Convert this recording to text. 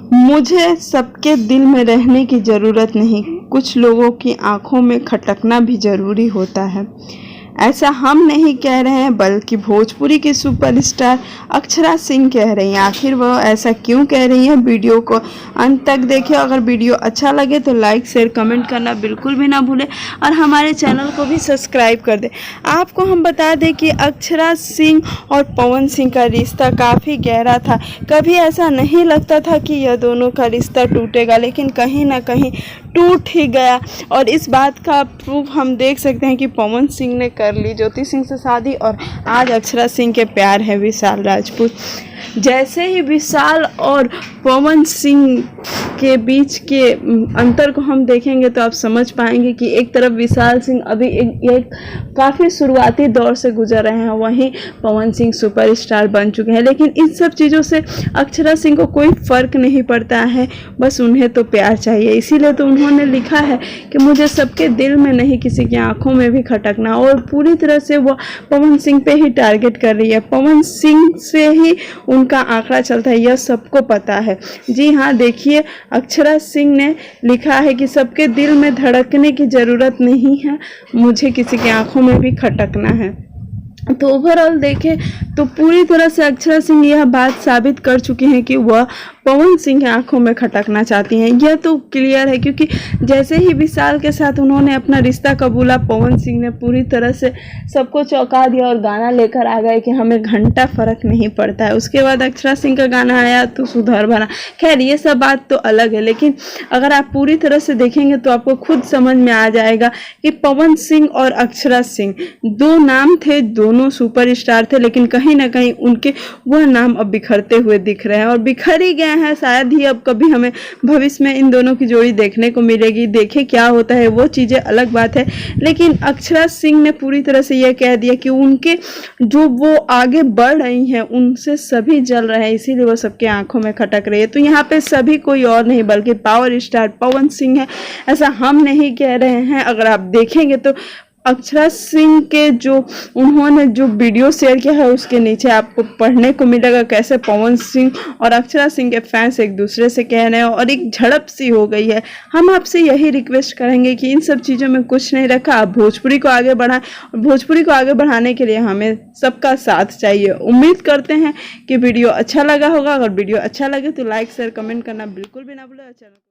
मुझे सबके दिल में रहने की ज़रूरत नहीं, कुछ लोगों की आंखों में खटकना भी ज़रूरी होता है। ऐसा हम नहीं कह रहे हैं, बल्कि भोजपुरी की सुपरस्टार अक्षरा सिंह कह रही हैं। आखिर वो ऐसा क्यों कह रही हैं, वीडियो को अंत तक देखिए। अगर वीडियो अच्छा लगे तो लाइक शेयर कमेंट करना बिल्कुल भी ना भूलें और हमारे चैनल को भी सब्सक्राइब कर दें। आपको हम बता दें कि अक्षरा सिंह और पवन सिंह का रिश्ता काफ़ी गहरा था। कभी ऐसा नहीं लगता था कि यह दोनों का रिश्ता टूटेगा, लेकिन कहीं ना कहीं टूट ही गया। और इस बात का प्रूफ हम देख सकते हैं कि पवन सिंह ने कर ली ज्योति सिंह से शादी और आज अक्षरा सिंह के प्यार है विशाल राजपूत। जैसे ही विशाल और पवन सिंह के बीच के अंतर को हम देखेंगे तो आप समझ पाएंगे कि एक तरफ विशाल सिंह अभी एक काफ़ी शुरुआती दौर से गुजर रहे हैं, वहीं पवन सिंह सुपरस्टार बन चुके हैं। लेकिन इन सब चीज़ों से अक्षरा सिंह को कोई फ़र्क नहीं पड़ता है, बस उन्हें तो प्यार चाहिए। इसीलिए तो उन्होंने लिखा है कि मुझे सबके दिल में नहीं, किसी की आंखों में भी खटकना। और पूरी तरह से वो पवन सिंह पे ही टारगेट कर रही है। पवन सिंह से ही उनका आंकड़ा चलता है, यह सबको पता है। जी हाँ, देखिए अक्षरा सिंह ने लिखा है कि सबके दिल में धड़कने की ज़रूरत नहीं है, मुझे किसी की आंखों में भी खटकना है। तो ओवरऑल देखें तो पूरी तरह से अक्षरा सिंह यह बात साबित कर चुकी हैं कि वह पवन सिंह की आंखों में खटकना चाहती हैं। यह तो क्लियर है, क्योंकि जैसे ही विशाल के साथ उन्होंने अपना रिश्ता कबूला, पवन सिंह ने पूरी तरह से सबको चौंका दिया और गाना लेकर आ गए कि हमें घंटा फर्क नहीं पड़ता है। उसके बाद अक्षरा सिंह का गाना आया तो सुधर बना। खैर ये सब बात तो अलग है, लेकिन अगर आप पूरी तरह से देखेंगे तो आपको खुद समझ में आ जाएगा कि पवन सिंह और अक्षरा सिंह दो नाम थे, दोनों सुपरस्टार थे, लेकिन कहीं ना कहीं उनके वह नाम अब बिखरते हुए दिख रहे हैं और बिखर ही गए हैं। शायद ही अब कभी हमें भविष्य में इन दोनों की जोड़ी देखने को मिलेगी। देखे क्या होता है, वो चीज़ें अलग बात है। लेकिन अक्षरा सिंह ने पूरी तरह से यह कह दिया कि उनके जो वो आगे बढ़ रही हैं उनसे सभी जल रहे हैं, इसीलिए वो सबके आंखों में खटक रही है। तो यहाँ पे सभी कोई और नहीं बल्कि पावर स्टार पवन सिंह है, ऐसा हम नहीं कह रहे हैं। अगर आप देखेंगे तो अक्षरा सिंह के जो उन्होंने जो वीडियो शेयर किया है उसके नीचे आपको पढ़ने को मिलेगा कैसे पवन सिंह और अक्षरा सिंह के फैंस एक दूसरे से कह रहे हैं और एक झड़प सी हो गई है। हम आपसे यही रिक्वेस्ट करेंगे कि इन सब चीज़ों में कुछ नहीं रखा, आप भोजपुरी को आगे बढ़ाएं और भोजपुरी को आगे बढ़ाने के लिए हमें सबका साथ चाहिए। उम्मीद करते हैं कि वीडियो अच्छा लगा होगा। अगर वीडियो अच्छा लगे तो लाइक शेयर कमेंट करना बिल्कुल भी ना भूलें।